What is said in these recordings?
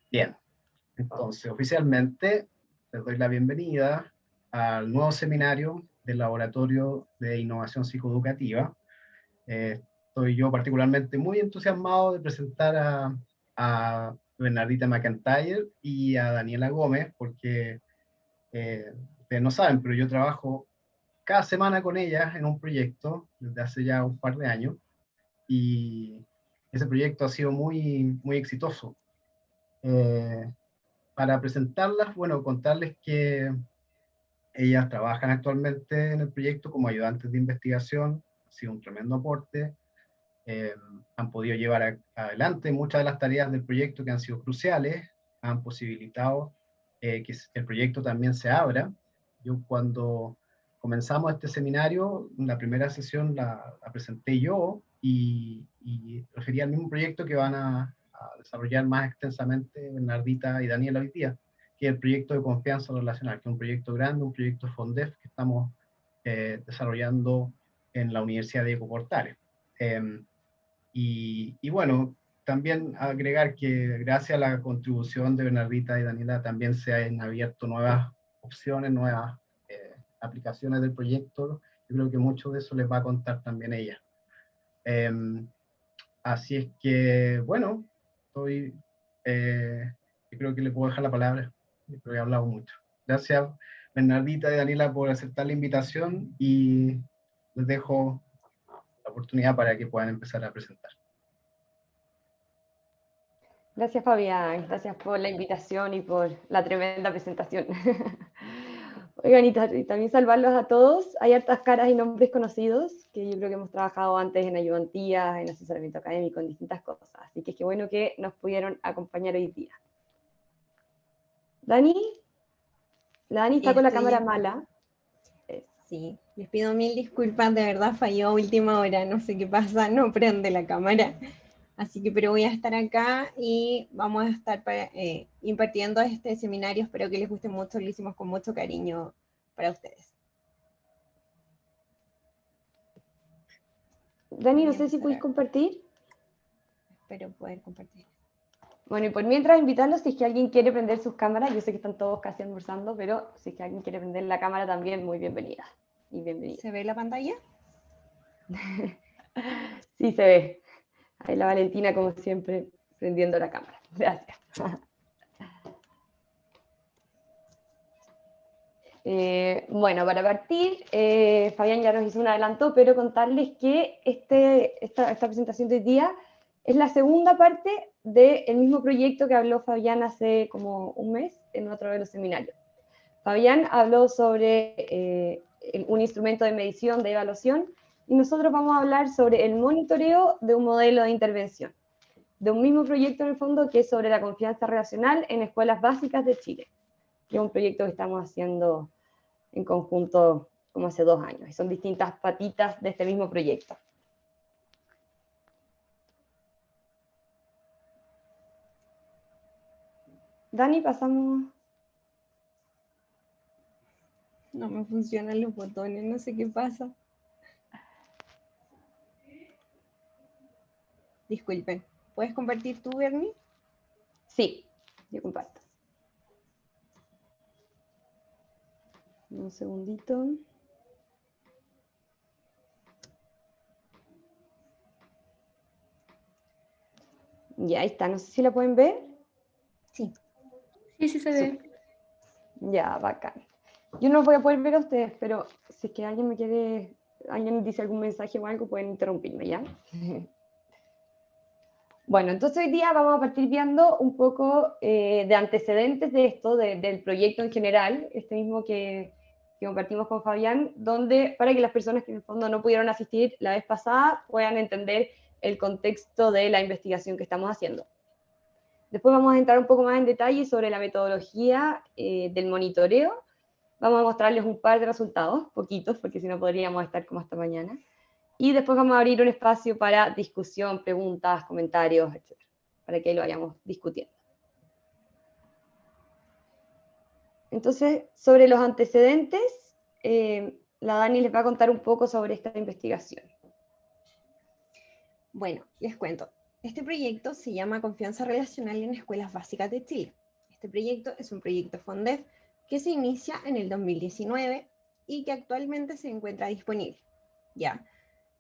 Bien, entonces oficialmente les doy la bienvenida al nuevo seminario del Laboratorio de Innovación Psicoeducativa. Estoy yo particularmente muy entusiasmado de presentar a Bernardita McIntyre y a Daniela Gómez, porque ustedes no saben, pero yo trabajo cada semana con ellas en un proyecto desde hace ya un par de años, y ese proyecto ha sido muy exitoso. Para presentarlas, bueno, contarles que ellas trabajan actualmente en el proyecto como ayudantes de investigación, ha sido un tremendo aporte, han podido llevar adelante muchas de las tareas del proyecto que han sido cruciales, han posibilitado que el proyecto también se abra. Yo cuando comenzamos este seminario, la primera sesión la presenté yo y refería al mismo proyecto que van a desarrollar más extensamente Bernardita y Daniela hoy día, que es el proyecto de confianza relacional, que es un proyecto grande, un proyecto FONDEF que estamos desarrollando en la Universidad de Diego Portales. Y bueno, también agregar que gracias a la contribución de Bernardita y Daniela también se han abierto nuevas opciones, nuevas aplicaciones del proyecto. Yo creo que mucho de eso les va a contar también ella. Así es que, bueno, yo creo que le puedo dejar la palabra. Yo creo que he hablado mucho. Gracias, Bernardita y Daniela, por aceptar la invitación y les dejo la oportunidad para que puedan empezar a presentar. Gracias, Fabián. Gracias por la invitación y por la tremenda presentación. Oigan, y también salvarlos a todos. Hay hartas caras y nombres conocidos que yo creo que hemos trabajado antes en ayudantías, en asesoramiento académico, en distintas cosas. Así que qué bueno que nos pudieron acompañar hoy día. Dani, la Dani está con la cámara mala. Sí, les pido mil disculpas, de verdad falló a última hora, no sé qué pasa, no prende la cámara. Así que, pero voy a estar acá y vamos a estar impartiendo este seminario. Espero que les guste mucho, lo hicimos con mucho cariño para ustedes. Dani, no sé si puedes compartir. Espero poder compartir. Bueno, y por mientras invitarlos, si es que alguien quiere prender sus cámaras, yo sé que están todos casi almorzando, pero si es que alguien quiere prender la cámara también, muy bienvenida. Y bienvenida. ¿Se ve la pantalla? Sí, se ve. Ahí la Valentina, como siempre, prendiendo la cámara. Gracias. Bueno, para partir, Fabián ya nos hizo un adelanto, pero contarles que esta presentación de hoy día es la segunda parte del mismo proyecto que habló Fabián hace como un mes en otro de los seminarios. Fabián habló sobre un instrumento de medición, de evaluación, y nosotros vamos a hablar sobre el monitoreo de un modelo de intervención, de un mismo proyecto en el fondo que es sobre la confianza relacional en escuelas básicas de Chile, que es un proyecto que estamos haciendo en conjunto como hace 2 años, y son distintas patitas de este mismo proyecto. Dani, pasamos. No me funcionan los botones, no sé qué pasa. Disculpen, ¿puedes compartir tú, Bernie? Sí, yo comparto. Un segundito. Ya, ahí está, no sé si la pueden ver. Sí. Sí, sí se ve. Ya, bacán. Yo no voy a poder ver a ustedes, pero si es que alguien dice algún mensaje o algo, pueden interrumpirme, ¿ya? Bueno, entonces hoy día vamos a partir viendo un poco de antecedentes de esto, del proyecto en general, este mismo que compartimos con Fabián, donde para que las personas que en el fondo no pudieron asistir la vez pasada puedan entender el contexto de la investigación que estamos haciendo. Después vamos a entrar un poco más en detalle sobre la metodología del monitoreo. Vamos a mostrarles un par de resultados, poquitos, porque si no podríamos estar como hasta mañana. Y después vamos a abrir un espacio para discusión, preguntas, comentarios, etc., para que lo vayamos discutiendo. Entonces, sobre los antecedentes, la Dani les va a contar un poco sobre esta investigación. Bueno, les cuento. Este proyecto se llama Confianza Relacional en Escuelas Básicas de Chile. Este proyecto es un proyecto FONDEF que se inicia en el 2019 y que actualmente se encuentra disponible. ¿Ya?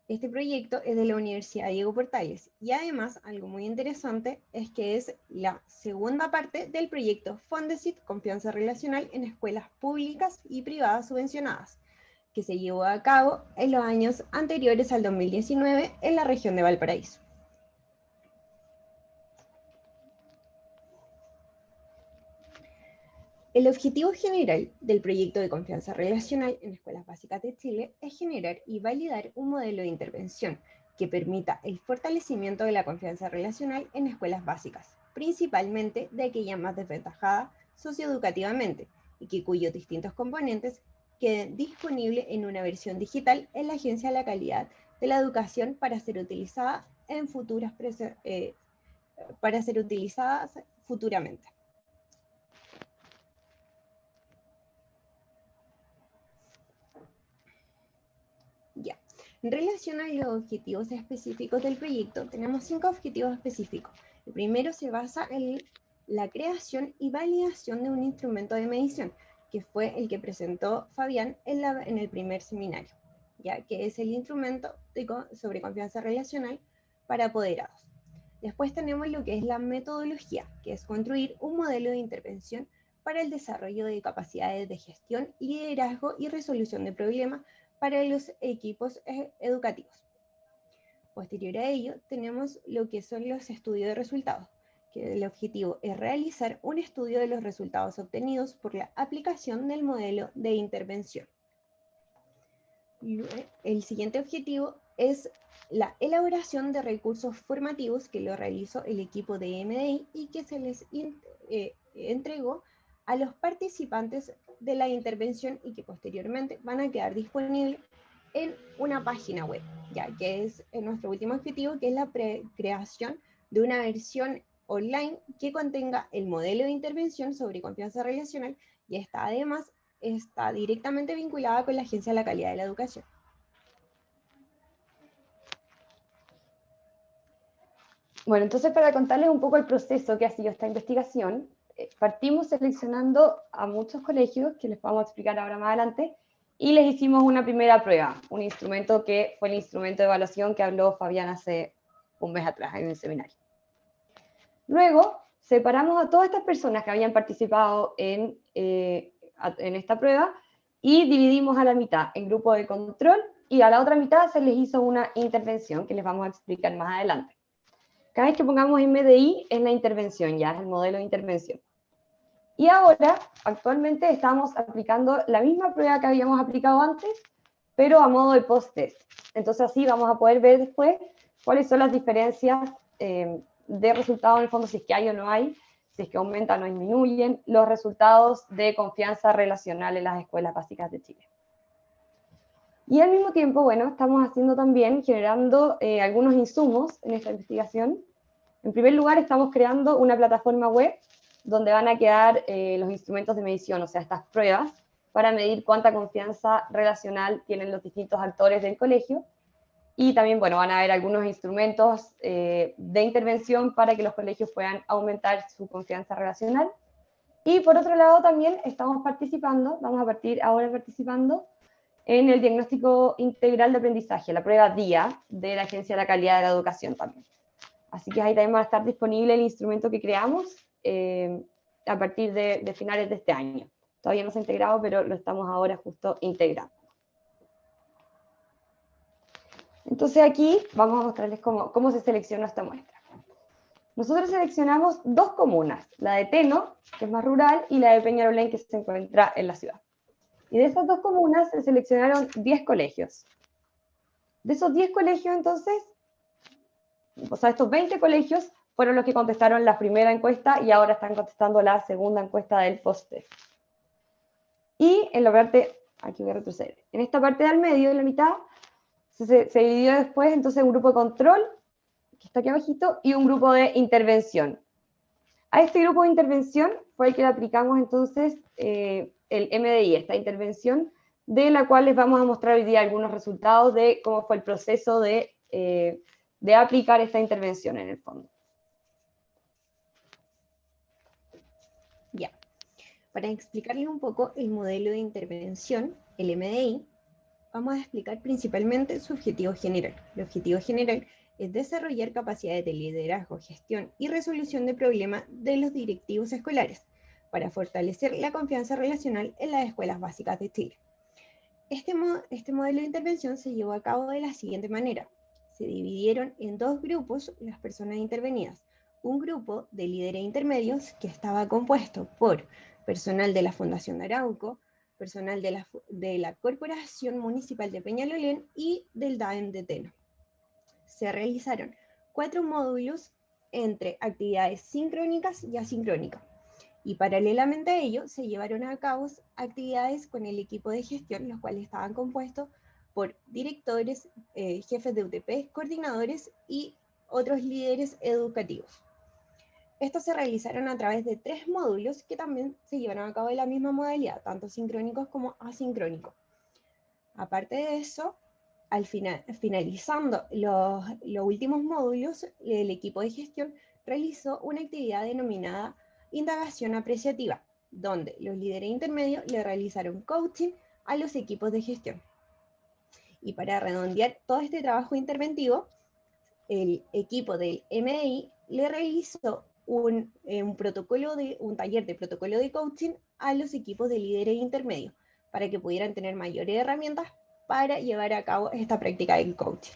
Este proyecto es de la Universidad Diego Portales y además algo muy interesante es que es la segunda parte del proyecto Fondesit Confianza Relacional en Escuelas Públicas y Privadas Subvencionadas, que se llevó a cabo en los años anteriores al 2019 en la región de Valparaíso. El objetivo general del proyecto de confianza relacional en escuelas básicas de Chile es generar y validar un modelo de intervención que permita el fortalecimiento de la confianza relacional en escuelas básicas, principalmente de aquella más desventajada socioeducativamente y cuyos distintos componentes queden disponibles en una versión digital en la Agencia de la Calidad de la Educación para ser utilizadas futuramente. Ya. En relación a los objetivos específicos del proyecto, tenemos 5 objetivos específicos. El primero se basa en la creación y validación de un instrumento de medición, que fue el que presentó Fabián en el primer seminario, ya que es el instrumento sobre confianza relacional para apoderados. Después tenemos lo que es la metodología, que es construir un modelo de intervención para el desarrollo de capacidades de gestión, liderazgo y resolución de problemas para los equipos educativos. Posterior a ello, tenemos lo que son los estudios de resultados, que el objetivo es realizar un estudio de los resultados obtenidos por la aplicación del modelo de intervención. El siguiente objetivo es la elaboración de recursos formativos que lo realizó el equipo de MDI y que se les entregó a los participantes de la intervención y que posteriormente van a quedar disponibles en una página web, ya que es nuestro último objetivo, que es la creación de una versión online que contenga el modelo de intervención sobre confianza relacional y esta además está directamente vinculada con la Agencia de la Calidad de la Educación. Bueno, entonces para contarles un poco el proceso que ha sido esta investigación, partimos seleccionando a muchos colegios, que les vamos a explicar ahora más adelante, y les hicimos una primera prueba, un instrumento que fue el instrumento de evaluación que habló Fabián hace un mes atrás en el seminario. Luego, separamos a todas estas personas que habían participado en esta prueba y dividimos a la mitad en grupo de control y a la otra mitad se les hizo una intervención que les vamos a explicar más adelante. Cada vez que pongamos MDI es la intervención, ya es el modelo de intervención. Y ahora, actualmente, estamos aplicando la misma prueba que habíamos aplicado antes, pero a modo de post-test. Entonces así vamos a poder ver después cuáles son las diferencias de resultados en el fondo, si es que hay o no hay, si es que aumentan o disminuyen los resultados de confianza relacional en las escuelas básicas de Chile. Y al mismo tiempo, bueno, estamos haciendo también, generando algunos insumos en esta investigación. En primer lugar, estamos creando una plataforma web donde van a quedar los instrumentos de medición, o sea, estas pruebas, para medir cuánta confianza relacional tienen los distintos actores del colegio. Y también, bueno, van a haber algunos instrumentos de intervención para que los colegios puedan aumentar su confianza relacional. Y por otro lado, también estamos participando, vamos a partir ahora participando en el diagnóstico integral de aprendizaje, la prueba DIA de la Agencia de la Calidad de la Educación también. Así que ahí también va a estar disponible el instrumento que creamos a partir de finales de este año. Todavía no se ha integrado, pero lo estamos ahora justo integrando. Entonces aquí vamos a mostrarles cómo se selecciona esta muestra. Nosotros seleccionamos 2 comunas, la de Teno, que es más rural, y la de Peñarolén, que se encuentra en la ciudad. Y de esas 2 comunas se seleccionaron 10 colegios. De esos 10 colegios, entonces, o sea, estos 20 colegios fueron los que contestaron la primera encuesta y ahora están contestando la segunda encuesta del post-test. Y en la parte, aquí voy a retroceder, en esta parte del medio, en la mitad, se dividió después entonces un grupo de control, que está aquí abajito, y un grupo de intervención. A este grupo de intervención fue el que le aplicamos entonces el MDI, esta intervención, de la cual les vamos a mostrar hoy día algunos resultados de cómo fue el proceso de de aplicar esta intervención en el fondo. Ya. Para explicarles un poco el modelo de intervención, el MDI, vamos a explicar principalmente su objetivo general. El objetivo general es desarrollar capacidades de liderazgo, gestión y resolución de problemas de los directivos escolares para fortalecer la confianza relacional en las escuelas básicas de Chile. Este modelo de intervención se llevó a cabo de la siguiente manera. Se dividieron en dos grupos las personas intervenidas. Un grupo de líderes intermedios que estaba compuesto por personal de la Fundación de Arauco, personal de la Corporación Municipal de Peñalolén y del DAEM de Teno. Se realizaron 4 módulos entre actividades sincrónicas y asincrónicas. Y paralelamente a ello se llevaron a cabo actividades con el equipo de gestión, los cuales estaban compuestos por directores, jefes de UTP, coordinadores y otros líderes educativos. Estos se realizaron a través de 3 módulos que también se llevaron a cabo de la misma modalidad, tanto sincrónicos como asincrónicos. Aparte de eso, finalizando los últimos módulos, el equipo de gestión realizó una actividad denominada indagación apreciativa, donde los líderes intermedios le realizaron coaching a los equipos de gestión. Y para redondear todo este trabajo interventivo, el equipo del MDI le realizó un taller de protocolo de coaching a los equipos de líderes intermedios para que pudieran tener mayores herramientas para llevar a cabo esta práctica del coaching.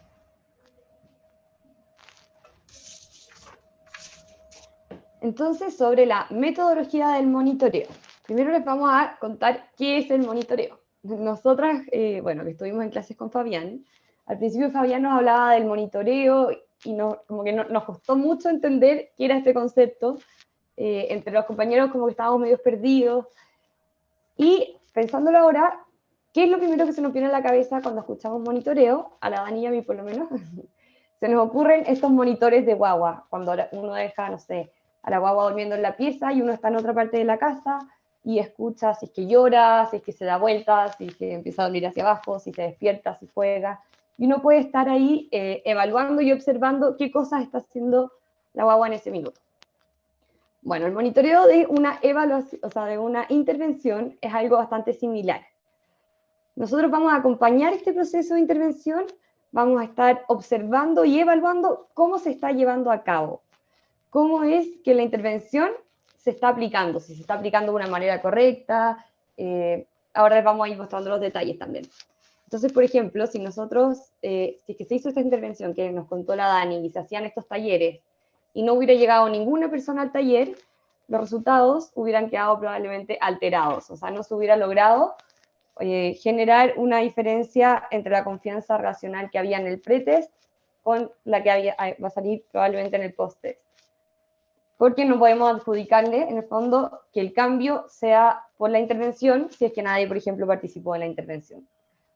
Entonces, sobre la metodología del monitoreo. Primero les vamos a contar qué es el monitoreo. Nosotras, bueno, que estuvimos en clases con Fabián, al principio Fabián nos hablaba del monitoreo y como que nos costó mucho entender qué era este concepto. Entre los compañeros como que estábamos medio perdidos. Y pensándolo ahora, ¿qué es lo primero que se nos viene a la cabeza cuando escuchamos monitoreo? A la Dani y a mí por lo menos. Se nos ocurren estos monitores de guagua, cuando uno deja, no sé, a la guagua durmiendo en la pieza y uno está en otra parte de la casa y escucha si es que llora, si es que se da vueltas, si es que empieza a dormir hacia abajo, si se despierta, si juega. Y uno puede estar ahí evaluando y observando qué cosas está haciendo la guagua en ese minuto. Bueno, el monitoreo de una evaluación, o sea, de una intervención es algo bastante similar. Nosotros vamos a acompañar este proceso de intervención, vamos a estar observando y evaluando cómo se está llevando a cabo, cómo es que la intervención se está aplicando, si se está aplicando de una manera correcta. Ahora les vamos a ir mostrando los detalles también. Entonces, por ejemplo, si nosotros, si es que se hizo esta intervención que nos contó la Dani y se hacían estos talleres y no hubiera llegado ninguna persona al taller, los resultados hubieran quedado probablemente alterados, o sea, no se hubiera logrado generar una diferencia entre la confianza racional que había en el pretest con la que va a salir probablemente en el post-test. Porque no podemos adjudicarle, en el fondo, que el cambio sea por la intervención, si es que nadie, por ejemplo, participó en la intervención.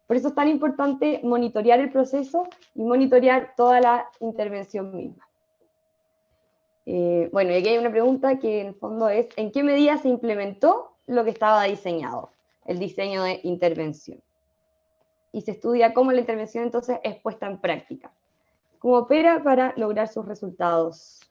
Por eso es tan importante monitorear el proceso y monitorear toda la intervención misma. Bueno, y aquí hay una pregunta que en el fondo es, ¿en qué medida se implementó lo que estaba diseñado? El diseño de intervención. Y se estudia cómo la intervención entonces es puesta en práctica. Cómo opera para lograr sus resultados.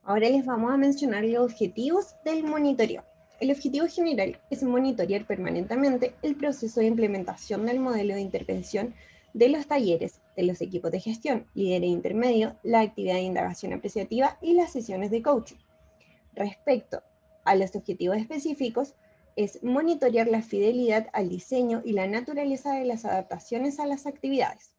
Ahora les vamos a mencionar los objetivos del monitoreo. El objetivo general es monitorear permanentemente el proceso de implementación del modelo de intervención de los talleres, de los equipos de gestión, líder e intermedio, la actividad de indagación apreciativa y las sesiones de coaching. Respecto a los objetivos específicos, es monitorear la fidelidad al diseño y la naturaleza de las adaptaciones a las actividades.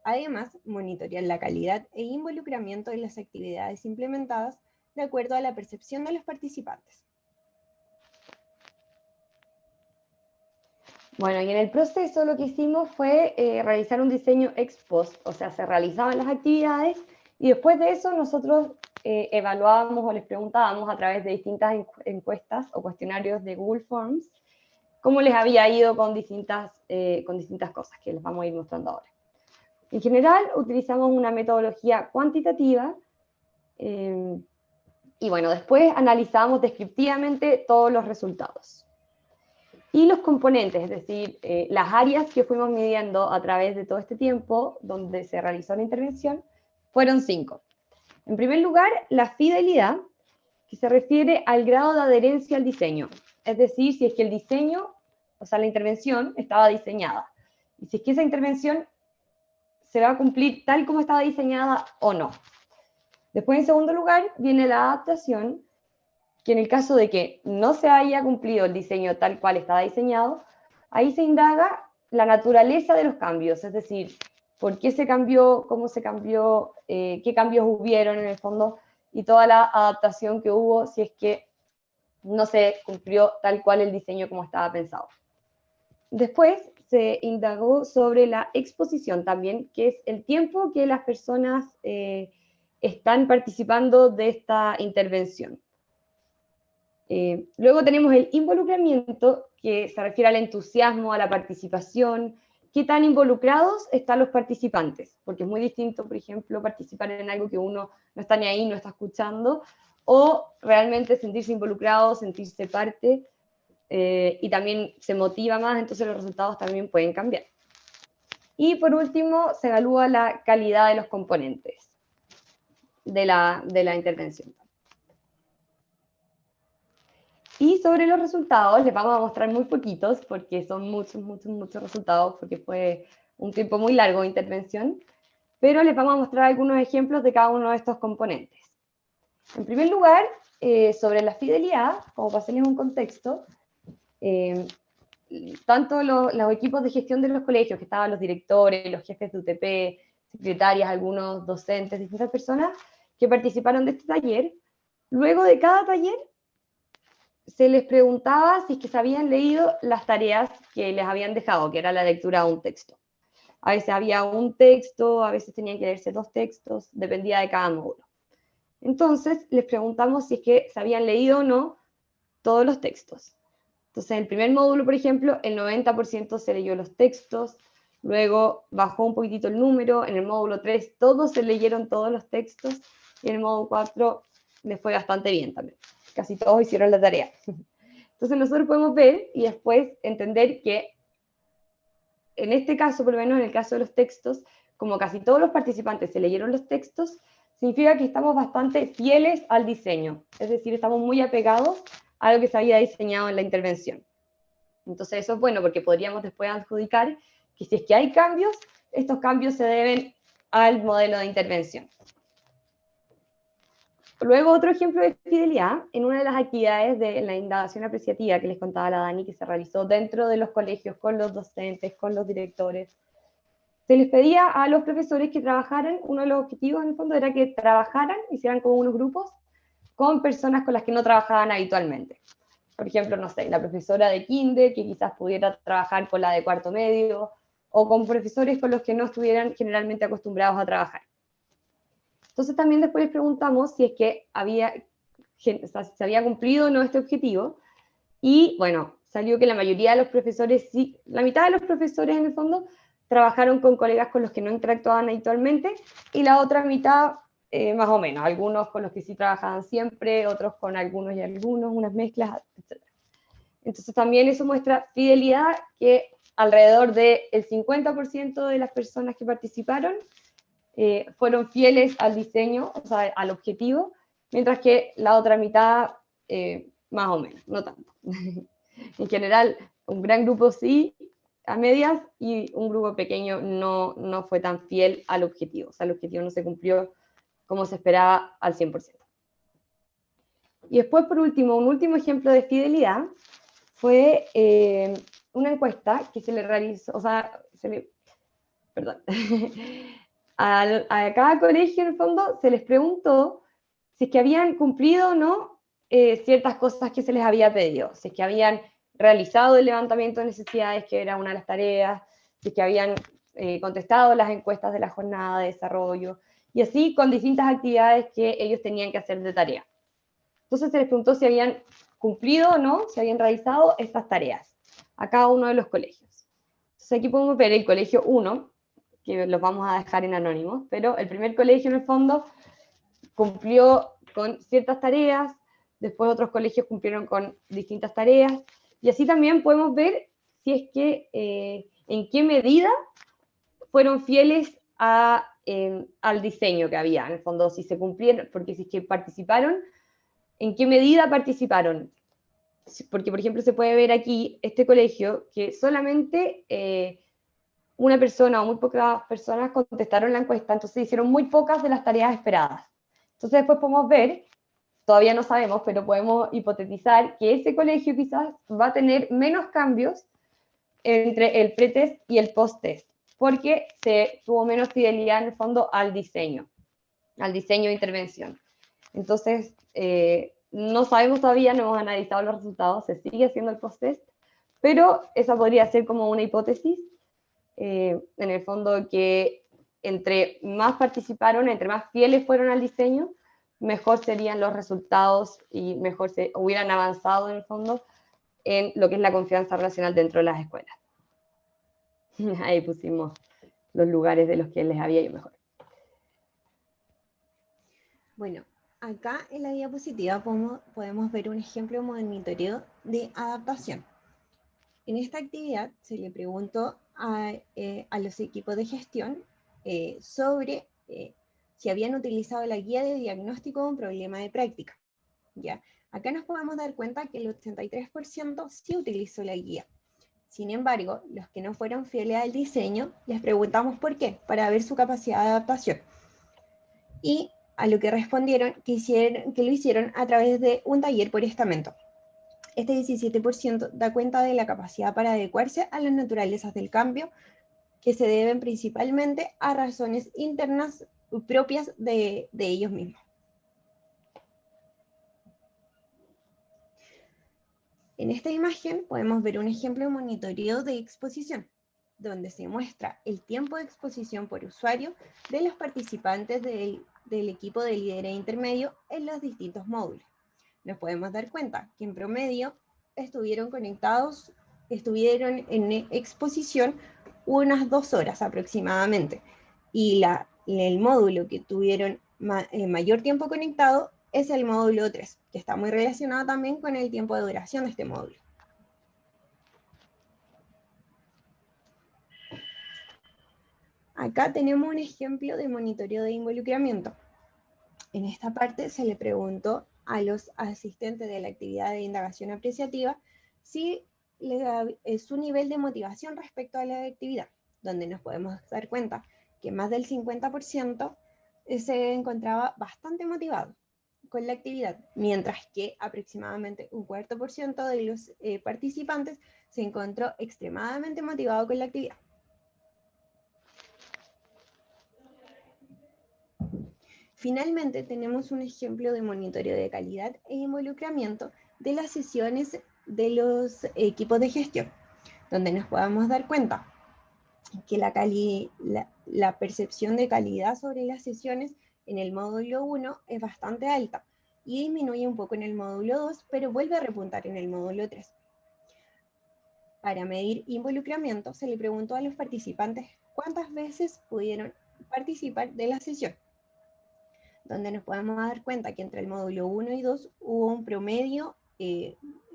Además, monitorear la calidad e involucramiento de las actividades implementadas de acuerdo a la percepción de los participantes. Bueno, y en el proceso lo que hicimos fue realizar un diseño ex post, o sea, se realizaban las actividades y después de eso nosotros evaluábamos o les preguntábamos a través de distintas encuestas o cuestionarios de Google Forms cómo les había ido con distintas cosas que les vamos a ir mostrando ahora. En general, utilizamos una metodología cuantitativa y bueno, después analizamos descriptivamente todos los resultados. Y los componentes, es decir, las áreas que fuimos midiendo a través de todo este tiempo donde se realizó la intervención, fueron 5. En primer lugar, la fidelidad, que se refiere al grado de adherencia al diseño. Es decir, si es que el diseño, o sea, la intervención estaba diseñada. Y si es que esa intervención se va a cumplir tal como estaba diseñada o no. Después, en segundo lugar, viene la adaptación, que en el caso de que no se haya cumplido el diseño tal cual estaba diseñado, ahí se indaga la naturaleza de los cambios, es decir, por qué se cambió, cómo se cambió, qué cambios hubieron en el fondo, y toda la adaptación que hubo si es que no se cumplió tal cual el diseño como estaba pensado. Después se indagó sobre la exposición también, que es el tiempo que las personas están participando de esta intervención. Luego tenemos el involucramiento, que se refiere al entusiasmo, a la participación, qué tan involucrados están los participantes, porque es muy distinto, por ejemplo, participar en algo que uno no está ni ahí, no está escuchando, o realmente sentirse involucrado, sentirse parte, y también se motiva más, entonces los resultados también pueden cambiar. Y por último, se evalúa la calidad de los componentes de la intervención. Y sobre los resultados, les vamos a mostrar muy poquitos, porque son muchos resultados, porque fue un tiempo muy largo de intervención, pero les vamos a mostrar algunos ejemplos de cada uno de estos componentes. En primer lugar, sobre la fidelidad, como para hacerles un contexto, tanto los equipos de gestión de los colegios, que estaban los directores, los jefes de UTP, secretarias, algunos docentes, distintas personas que participaron de este taller, luego de cada taller se les preguntaba si es que se habían leído las tareas que les habían dejado, que era la lectura de un texto. A veces había un texto, a veces tenían que leerse 2 textos, dependía de cada módulo. Entonces, les preguntamos si es que se habían leído o no todos los textos. Entonces, en el primer módulo, por ejemplo, el 90% se leyó los textos, luego bajó un poquitito el número, en el módulo 3 todos se leyeron todos los textos, y en el módulo 4 les fue bastante bien también. Casi todos hicieron la tarea. Entonces nosotros podemos ver y después entender que en este caso, por lo menos en el caso de los textos, como casi todos los participantes se leyeron los textos, significa que estamos bastante fieles al diseño, es decir, estamos muy apegados a lo que se había diseñado en la intervención. Entonces eso es bueno porque podríamos después adjudicar que si es que hay cambios, estos cambios se deben al modelo de intervención. Luego, otro ejemplo de fidelidad, en una de las actividades de la indagación apreciativa que les contaba la Dani, que se realizó dentro de los colegios, con los docentes, con los directores, se les pedía a los profesores que trabajaran, uno de los objetivos en el fondo era que trabajaran, hicieran como unos grupos, con personas con las que no trabajaban habitualmente. Por ejemplo, no sé, la profesora de kinder, que quizás pudiera trabajar con la de cuarto medio, o con profesores con los que no estuvieran generalmente acostumbrados a trabajar. Entonces también después les preguntamos si es que se había cumplido o no este objetivo, y bueno, salió que la mayoría de los profesores, sí, la mitad de los profesores en el fondo, trabajaron con colegas con los que no interactuaban habitualmente, y la otra mitad, más o menos, algunos con los que sí trabajaban siempre, otros con algunos y algunos, unas mezclas, etc. Entonces también eso muestra fidelidad, que alrededor del 50% de las personas que participaron fueron fieles al diseño, o sea, al objetivo, mientras que la otra mitad, más o menos, no tanto. En general, un gran grupo sí, a medias, y un grupo pequeño no fue tan fiel al objetivo, o sea, el objetivo no se cumplió como se esperaba al 100%. Y después, por último, un último ejemplo de fidelidad fue una encuesta que se le realizó, o sea, perdón, a cada colegio, en el fondo, se les preguntó si es que habían cumplido o no ciertas cosas que se les había pedido, si es que habían realizado el levantamiento de necesidades, que era una de las tareas, si es que habían contestado las encuestas de la jornada de desarrollo, y así con distintas actividades que ellos tenían que hacer de tarea. Entonces se les preguntó si habían cumplido o no, si habían realizado estas tareas a cada uno de los colegios. Entonces aquí podemos ver el colegio 1, que los vamos a dejar en anónimos, pero el primer colegio en el fondo cumplió con ciertas tareas, después otros colegios cumplieron con distintas tareas, Y así también podemos ver si es que, en qué medida fueron fieles al diseño que había, en el fondo, si se cumplieron, porque si es que participaron, ¿en qué medida participaron? Porque, por ejemplo, se puede ver aquí este colegio que solamente una persona o muy pocas personas contestaron la encuesta, entonces hicieron muy pocas de las tareas esperadas. Entonces después podemos ver, todavía no sabemos, pero podemos hipotetizar que ese colegio quizás va a tener menos cambios entre el pretest y el post-test, porque se tuvo menos fidelidad en el fondo al diseño de intervención. Entonces, no sabemos todavía, no hemos analizado los resultados, se sigue haciendo el post-test, pero esa podría ser como una hipótesis, en el fondo que entre más participaron, entre más fieles fueron al diseño, mejor serían los resultados y mejor se hubieran avanzado en el fondo en lo que es la confianza relacional dentro de las escuelas. Ahí pusimos los lugares de los que les había ido mejor. Bueno, acá en la diapositiva podemos ver un ejemplo de monitoreo de adaptación. En esta actividad se le preguntó a los equipos de gestión sobre si habían utilizado la guía de diagnóstico de un problema de práctica. ¿Ya? Acá nos podemos dar cuenta que el 83% sí utilizó la guía. Sin embargo, los que no fueron fieles al diseño, les preguntamos por qué, para ver su capacidad de adaptación. Y a lo que respondieron que lo hicieron a través de un taller por estamento. Este 17% da cuenta de la capacidad para adecuarse a las naturalezas del cambio, que se deben principalmente a razones internas propias de ellos mismos. En esta imagen podemos ver un ejemplo de monitoreo de exposición, donde se muestra el tiempo de exposición por usuario de los participantes del equipo de líder e intermedio en los distintos módulos. Nos podemos dar cuenta que en promedio estuvieron en exposición unas 2 horas aproximadamente, y el módulo que tuvieron mayor tiempo conectado es el módulo 3, que está muy relacionado también con el tiempo de duración de este módulo. Acá tenemos un ejemplo de monitoreo de involucramiento. En esta parte se le preguntó a los asistentes de la actividad de indagación apreciativa si su nivel de motivación respecto a la actividad, donde nos podemos dar cuenta que más del 50% se encontraba bastante motivado con la actividad, mientras que aproximadamente un 4% de los participantes se encontró extremadamente motivado con la actividad. Finalmente, tenemos un ejemplo de monitoreo de calidad e involucramiento de las sesiones de los equipos de gestión, donde nos podamos dar cuenta que la percepción de calidad sobre las sesiones en el módulo 1 es bastante alta y disminuye un poco en el módulo 2, pero vuelve a repuntar en el módulo 3. Para medir involucramiento, se le preguntó a los participantes cuántas veces pudieron participar de la sesión, donde nos podemos dar cuenta que entre el módulo 1 y 2 hubo un promedio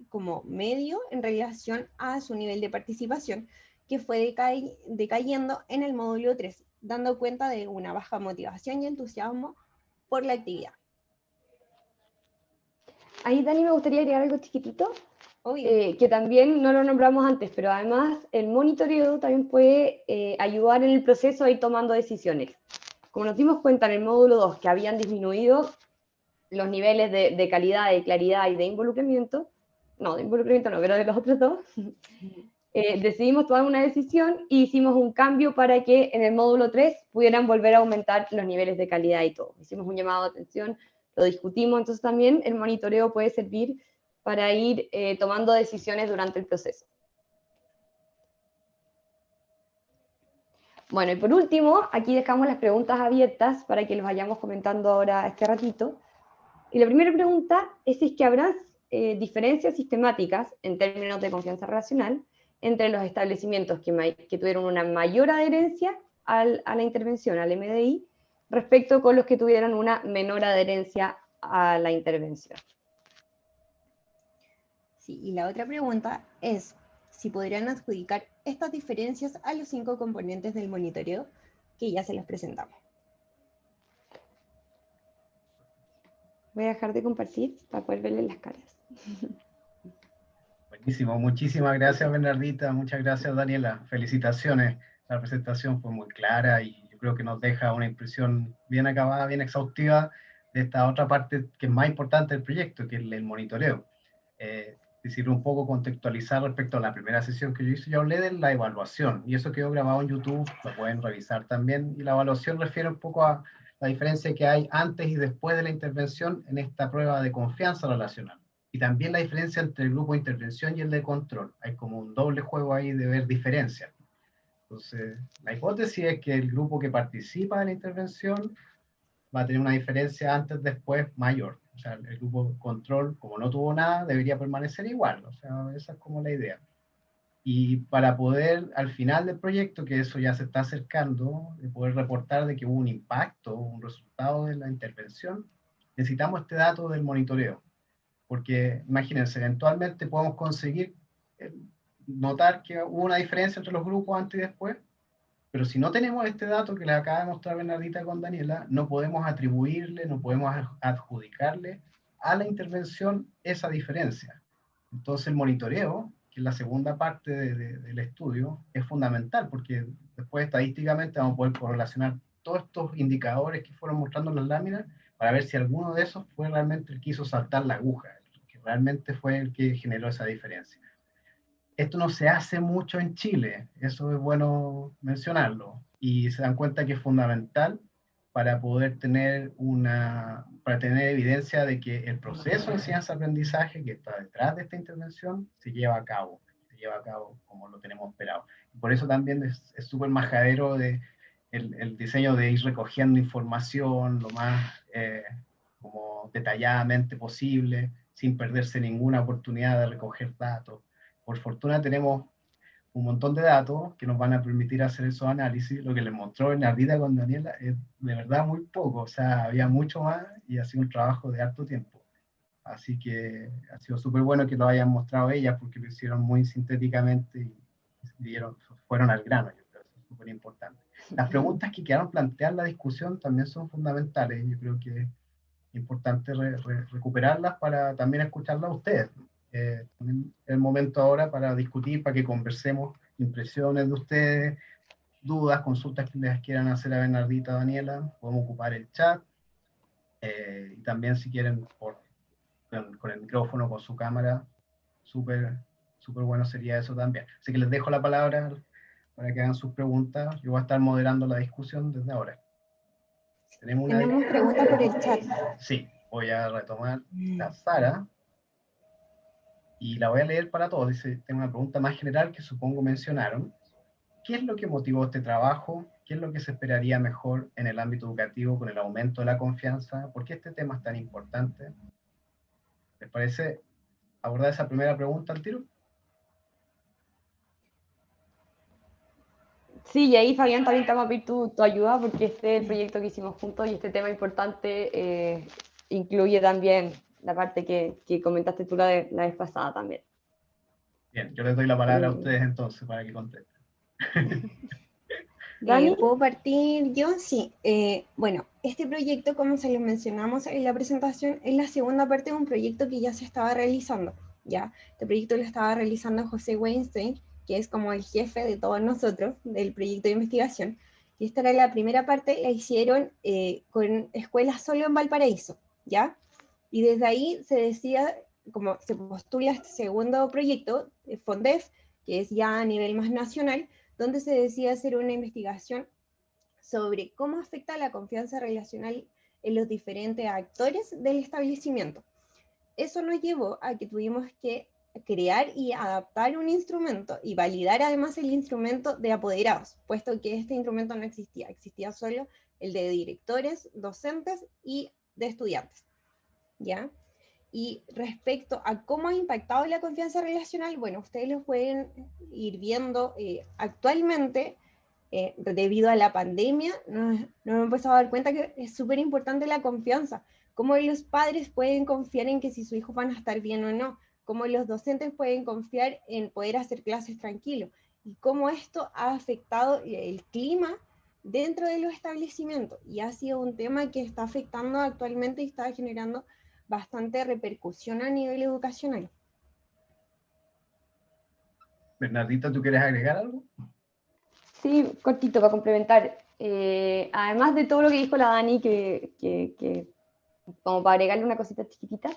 como medio en relación a su nivel de participación, que fue decayendo en el módulo 3, dando cuenta de una baja motivación y entusiasmo por la actividad. Ahí, Dani, me gustaría agregar algo chiquitito, que también no lo nombramos antes, pero además el monitoreo también puede ayudar en el proceso a ir tomando decisiones. Como nos dimos cuenta en el módulo 2 que habían disminuido los niveles de calidad, de claridad y de involucramiento, no, pero de los otros dos, decidimos tomar una decisión y hicimos un cambio para que en el módulo 3 pudieran volver a aumentar los niveles de calidad y todo. Hicimos un llamado de atención, lo discutimos, entonces también el monitoreo puede servir para ir tomando decisiones durante el proceso. Bueno, y por último, aquí dejamos las preguntas abiertas para que los vayamos comentando ahora este ratito. Y la primera pregunta es si es que habrá diferencias sistemáticas en términos de confianza relacional entre los establecimientos que tuvieron una mayor adherencia a la intervención, al MDI, respecto con los que tuvieron una menor adherencia a la intervención. Sí, y la otra pregunta es si podrían adjudicar estas diferencias a los 5 componentes del monitoreo que ya se los presentamos. Voy a dejar de compartir para poder verles las caras. Buenísimo, muchísimas gracias Bernardita, muchas gracias Daniela, felicitaciones, la presentación fue muy clara y yo creo que nos deja una impresión bien acabada, bien exhaustiva de esta otra parte que es más importante del proyecto, que es el monitoreo. Decir, un poco contextualizar respecto a la primera sesión que yo hice, yo hablé de la evaluación y eso quedó grabado en YouTube, lo pueden revisar también, y la evaluación refiere un poco a la diferencia que hay antes y después de la intervención en esta prueba de confianza relacional. Y también la diferencia entre el grupo de intervención y el de control. Hay como un doble juego ahí de ver diferencias. Entonces, la hipótesis es que el grupo que participa de la intervención va a tener una diferencia antes-después mayor. O sea, el grupo control, como no tuvo nada, debería permanecer igual. O sea, esa es como la idea. Y para poder, al final del proyecto, que eso ya se está acercando, de poder reportar de que hubo un impacto, un resultado de la intervención, necesitamos este dato del monitoreo. Porque imagínense, eventualmente podemos conseguir notar que hubo una diferencia entre los grupos antes y después, pero si no tenemos este dato que les acaba de mostrar Bernardita con Daniela, no podemos atribuirle, no podemos adjudicarle a la intervención esa diferencia. Entonces el monitoreo, que es la segunda parte del estudio, es fundamental, porque después estadísticamente vamos a poder correlacionar todos estos indicadores que fueron mostrando en las láminas para ver si alguno de esos fue realmente el que hizo saltar la aguja, el que realmente fue el que generó esa diferencia. Esto no se hace mucho en Chile, eso es bueno mencionarlo, y se dan cuenta que es fundamental para poder tener para tener evidencia de que el proceso de enseñanza-aprendizaje que está detrás de esta intervención se lleva a cabo como lo tenemos esperado. Por eso también es súper majadero el diseño de ir recogiendo información lo más como detalladamente posible, sin perderse ninguna oportunidad de recoger datos. Por fortuna tenemos un montón de datos que nos van a permitir hacer esos análisis. Lo que les mostró Bernardita con Daniela es de verdad muy poco, o sea, había mucho más y ha sido un trabajo de harto tiempo. Así que ha sido súper bueno que lo hayan mostrado ellas porque lo hicieron muy sintéticamente y fueron al grano, yo creo, eso es súper importante. Las preguntas que quedaron plantear en la discusión también son fundamentales, yo creo que es importante recuperarlas para también escucharlas a ustedes. También es el momento ahora para discutir, para que conversemos impresiones de ustedes, dudas, consultas que les quieran hacer a Bernardita, Daniela, podemos ocupar el chat, y también si quieren con el micrófono, con su cámara, súper bueno sería eso también. Así que les dejo la palabra para que hagan sus preguntas, yo voy a estar moderando la discusión desde ahora. Tenemos preguntas por el chat. Sí, voy a retomar la Sara. Y la voy a leer para todos. Dice, tengo una pregunta más general que supongo mencionaron. ¿Qué es lo que motivó este trabajo? ¿Qué es lo que se esperaría mejor en el ámbito educativo con el aumento de la confianza? ¿Por qué este tema es tan importante? ¿Les parece abordar esa primera pregunta al tiro? Sí, y ahí Fabián también te vamos a pedir tu ayuda porque este es el proyecto que hicimos juntos y este tema importante incluye también la parte que comentaste tú la vez pasada también. Bien, yo les doy la palabra a ustedes entonces para que contesten. ¿Dani? ¿Puedo partir yo? Sí. Bueno, este proyecto, como se lo mencionamos en la presentación, es la segunda parte de un proyecto que ya se estaba realizando. ¿Ya? Este proyecto lo estaba realizando José Weinstein, que es como el jefe de todos nosotros del proyecto de investigación. Y esta era la primera parte, la hicieron con escuelas solo en Valparaíso, ¿ya? Y desde ahí se decía, como se postula este segundo proyecto, FONDEF, que es ya a nivel más nacional, donde se decide hacer una investigación sobre cómo afecta la confianza relacional en los diferentes actores del establecimiento. Eso nos llevó a que tuvimos que crear y adaptar un instrumento y validar además el instrumento de apoderados, puesto que este instrumento no existía, existía solo el de directores, docentes y de estudiantes, ¿ya? Y respecto a cómo ha impactado la confianza relacional, bueno, ustedes lo pueden ir viendo actualmente, debido a la pandemia, nos hemos empezado a dar cuenta que es súper importante la confianza, cómo los padres pueden confiar en que si sus hijos van a estar bien o no, cómo los docentes pueden confiar en poder hacer clases tranquilos, y cómo esto ha afectado el clima dentro de los establecimientos, y ha sido un tema que está afectando actualmente y está generando bastante repercusión a nivel educacional. Bernardita, ¿tú quieres agregar algo? Sí, cortito para complementar. Además de todo lo que dijo la Dani, como para agregarle una cosita chiquitita,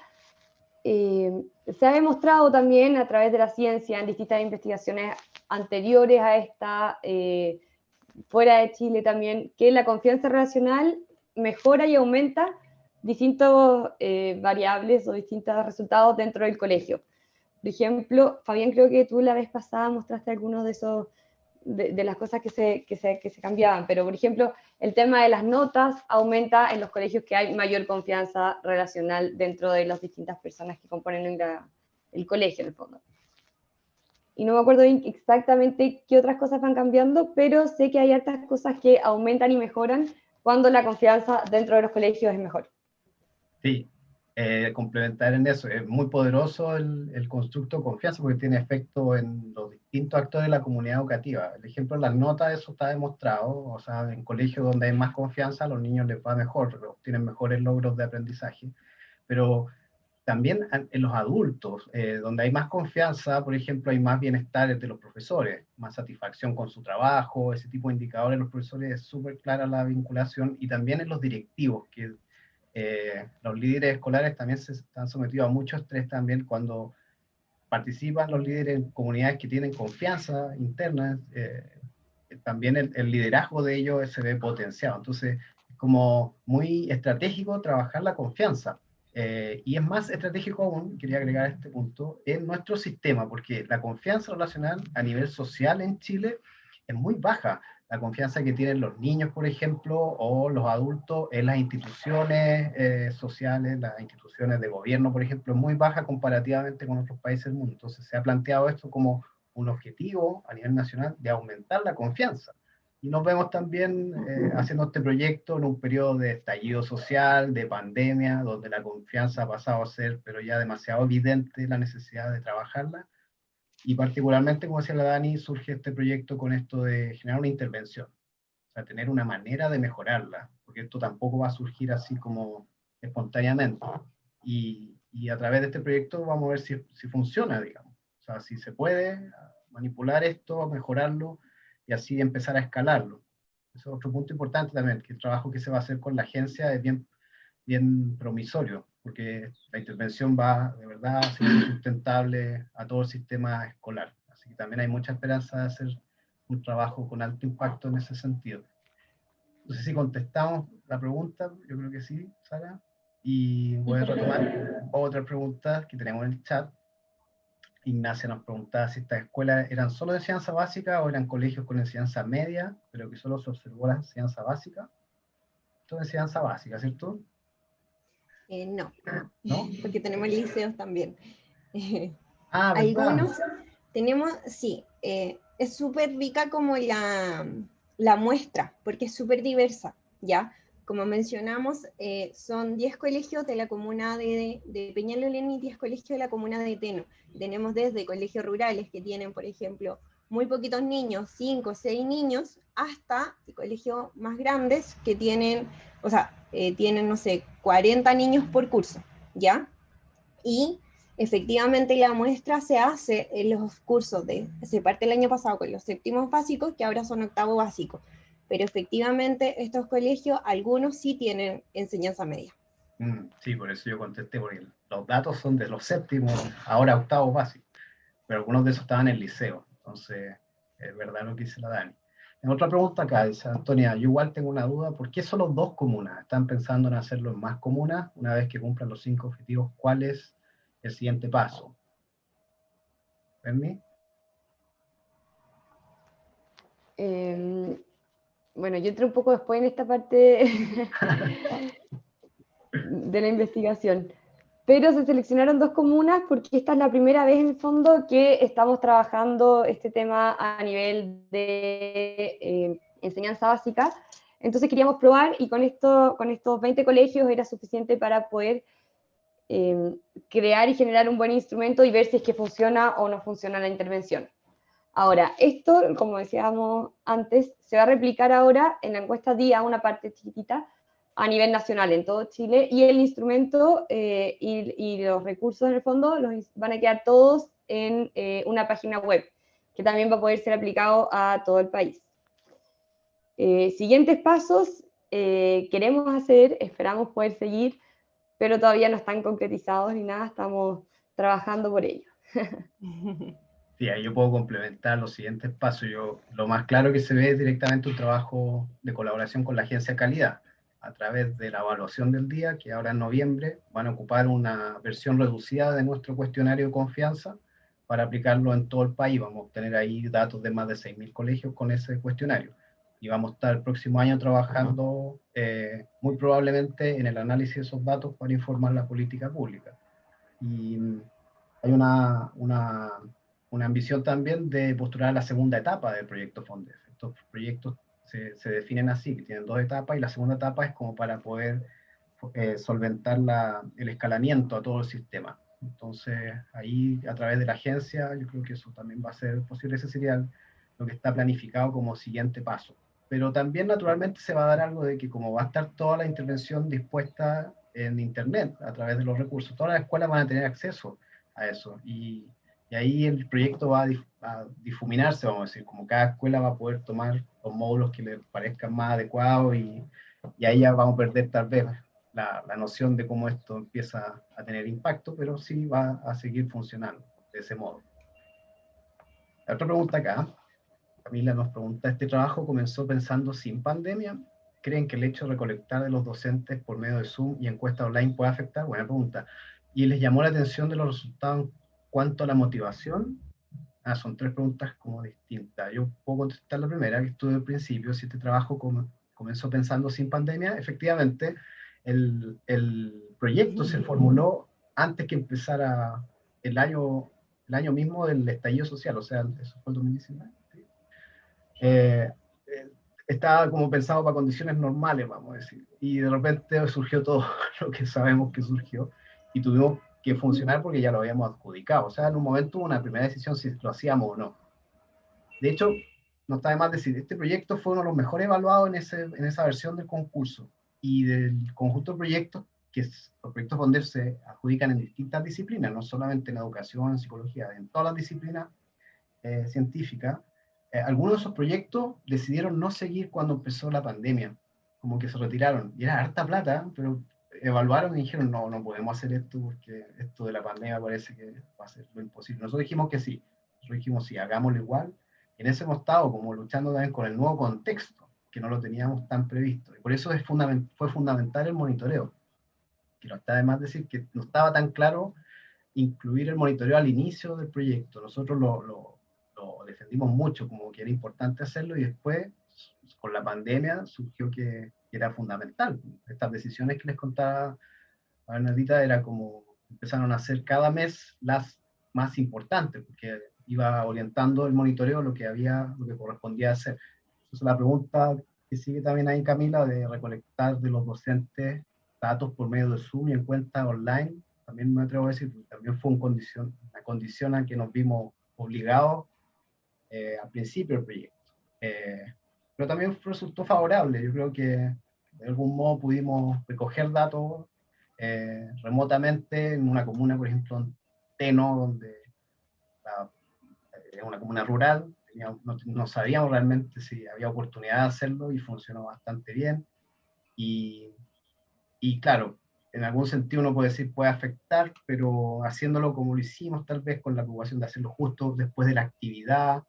se ha demostrado también a través de la ciencia en distintas investigaciones anteriores a esta, fuera de Chile también, que la confianza relacional mejora y aumenta distintos variables o distintos resultados dentro del colegio. Por ejemplo, Fabián, creo que tú la vez pasada mostraste algunos de esos, de las cosas que se cambiaban, pero por ejemplo, el tema de las notas aumenta en los colegios que hay mayor confianza relacional dentro de las distintas personas que componen el colegio, en el fondo. Y no me acuerdo bien exactamente qué otras cosas van cambiando, pero sé que hay hartas cosas que aumentan y mejoran cuando la confianza dentro de los colegios es mejor. Sí, complementar en eso, es muy poderoso el constructo de confianza porque tiene efecto en los distintos actores de la comunidad educativa. El ejemplo de las notas, eso está demostrado, o sea, en colegios donde hay más confianza, a los niños les va mejor, obtienen mejores logros de aprendizaje, pero también en los adultos, donde hay más confianza, por ejemplo, hay más bienestar de los profesores, más satisfacción con su trabajo, ese tipo de indicadores de los profesores, es súper clara la vinculación, y también en los directivos, que los líderes escolares también se están sometidos a mucho estrés también cuando participan los líderes en comunidades que tienen confianza interna, también el liderazgo de ellos se ve potenciado. Entonces, es como muy estratégico trabajar la confianza. Y es más estratégico aún, quería agregar este punto, en nuestro sistema, porque la confianza relacional a nivel social en Chile es muy baja. La confianza que tienen los niños, por ejemplo, o los adultos en las instituciones sociales, las instituciones de gobierno, por ejemplo, es muy baja comparativamente con otros países del mundo. Entonces se ha planteado esto como un objetivo a nivel nacional de aumentar la confianza. Y nos vemos también haciendo este proyecto en un periodo de estallido social, de pandemia, donde la confianza ha pasado a ser, pero ya demasiado evidente la necesidad de trabajarla. Y particularmente, como decía la Dani, surge este proyecto con esto de generar una intervención, o sea, tener una manera de mejorarla, porque esto tampoco va a surgir así como espontáneamente. Y a través de este proyecto vamos a ver si funciona, digamos. O sea, si se puede manipular esto, mejorarlo, y así empezar a escalarlo. Eso es otro punto importante también, que el trabajo que se va a hacer con la agencia es bien promisorio, porque la intervención va de verdad a ser sustentable a todo el sistema escolar. Así que también hay mucha esperanza de hacer un trabajo con alto impacto en ese sentido. No sé si contestamos la pregunta, yo creo que sí, Sara. Y voy a retomar otras preguntas que tenemos en el chat. Ignacia nos preguntaba si estas escuelas eran solo de enseñanza básica o eran colegios con enseñanza media, pero que solo se observó la enseñanza básica. Esto es enseñanza básica, ¿cierto? No, ¿No? porque tenemos liceos también. Ah, ¿verdad? Algunos tenemos, sí, es súper rica como la muestra, porque es súper diversa, ¿ya? Como mencionamos, son 10 colegios de la comuna de Peñalolén y 10 colegios de la comuna de Teno. Tenemos desde colegios rurales que tienen, por ejemplo, muy poquitos niños, 5 o 6 niños, hasta colegios más grandes que tienen, o sea, tienen, no sé, 40 niños por curso, ¿ya? Y efectivamente la muestra se hace en los cursos se parte el año pasado con los séptimos básicos, que ahora son octavo básicos, pero efectivamente estos colegios, algunos sí tienen enseñanza media. Sí, por eso yo contesté, porque los datos son de los séptimos, ahora octavos básicos, pero algunos de esos estaban en el liceo, entonces es verdad lo que dice la Dani. En otra pregunta acá, dice Antonia, yo igual tengo una duda, ¿por qué solo 2 comunas? ¿Están pensando en hacerlo en más comunas? Una vez que cumplan los 5 objetivos, ¿cuál es el siguiente paso? ¿Fermi? Bueno, yo entré un poco después en esta parte de la investigación, pero se seleccionaron 2 comunas porque esta es la primera vez en el fondo que estamos trabajando este tema a nivel de enseñanza básica. Entonces queríamos probar, y con estos 20 colegios era suficiente para poder crear y generar un buen instrumento y ver si es que funciona o no funciona la intervención. Ahora, esto, como decíamos antes, se va a replicar ahora en la encuesta DIA, una parte chiquitita, a nivel nacional en todo Chile, y el instrumento y los recursos en el fondo van a quedar todos en una página web, que también va a poder ser aplicado a todo el país. Siguientes pasos queremos hacer, esperamos poder seguir, pero todavía no están concretizados ni nada, estamos trabajando por ello. Sí, ahí yo puedo complementar los siguientes pasos. Lo más claro que se ve es directamente un trabajo de colaboración con la agencia de calidad, a través de la evaluación del día, que ahora en noviembre van a ocupar una versión reducida de nuestro cuestionario de confianza para aplicarlo en todo el país. Vamos a obtener ahí datos de más de 6.000 colegios con ese cuestionario. Y vamos a estar el próximo año trabajando muy probablemente en el análisis de esos datos para informar la política pública. Y hay una ambición también de postular la segunda etapa del proyecto FONDEF. Estos proyectos se definen así, que tienen 2 etapas, y la segunda etapa es como para poder solventar el escalamiento a todo el sistema. Entonces, ahí, a través de la agencia, yo creo que eso también va a ser posible. Ese sería lo que está planificado como siguiente paso. Pero también, naturalmente, se va a dar algo de que como va a estar toda la intervención dispuesta en Internet, a través de los recursos, todas las escuelas van a tener acceso a eso. Y ahí el proyecto va a difuminarse, vamos a decir, como cada escuela va a poder tomar los módulos que le parezcan más adecuados, y ahí ya vamos a perder tal vez la noción de cómo esto empieza a tener impacto, pero sí va a seguir funcionando de ese modo. La otra pregunta acá, Camila nos pregunta: ¿este trabajo comenzó pensando sin pandemia? ¿Creen que el hecho de recolectar de los docentes por medio de Zoom y encuesta online puede afectar? Buena pregunta. ¿Y les llamó la atención de los resultados en cuanto a la motivación? Son 3 preguntas como distintas. Yo puedo contestar la primera, que estuve al principio, si este trabajo comenzó pensando sin pandemia. Efectivamente, el proyecto se formuló antes que empezara el año mismo del estallido social, o sea, eso fue el 2019. ¿Sí? Estaba como pensado para condiciones normales, vamos a decir, y de repente surgió todo lo que sabemos que surgió, y tuvimos que funcionar porque ya lo habíamos adjudicado. O sea, en un momento hubo una primera decisión si lo hacíamos o no. De hecho, no está de más decir, este proyecto fue uno de los mejores evaluados en esa versión del concurso, y del conjunto de proyectos, los proyectos FONDEF se adjudican en distintas disciplinas, no solamente en educación, en psicología, en todas las disciplinas científicas. Algunos de esos proyectos decidieron no seguir cuando empezó la pandemia, como que se retiraron, y era harta plata, pero evaluaron y dijeron, no podemos hacer esto porque esto de la pandemia parece que va a ser lo imposible. Nosotros dijimos que sí, hagámoslo igual, y en ese hemos estado como luchando también con el nuevo contexto, que no lo teníamos tan previsto, y por eso fue fundamental el monitoreo, que no está de más decir que no estaba tan claro incluir el monitoreo al inicio del proyecto. Nosotros lo defendimos mucho, como que era importante hacerlo, y después, con la pandemia, surgió que era fundamental. Estas decisiones que les contaba a Bernardita era como empezaron a hacer cada mes las más importantes, porque iba orientando el monitoreo lo que correspondía hacer. Entonces, la pregunta que sigue también ahí, Camila, de recolectar de los docentes datos por medio de Zoom y en cuenta online, también me atrevo a decir, también fue una condición a que nos vimos obligados al principio del proyecto. Pero también resultó favorable. Yo creo que de algún modo pudimos recoger datos remotamente en una comuna, por ejemplo, en Teno, donde es una comuna rural. No sabíamos realmente si había oportunidad de hacerlo, y funcionó bastante bien. Y claro, en algún sentido uno puede decir puede afectar, pero haciéndolo como lo hicimos, tal vez con la preocupación de hacerlo justo después de la actividad,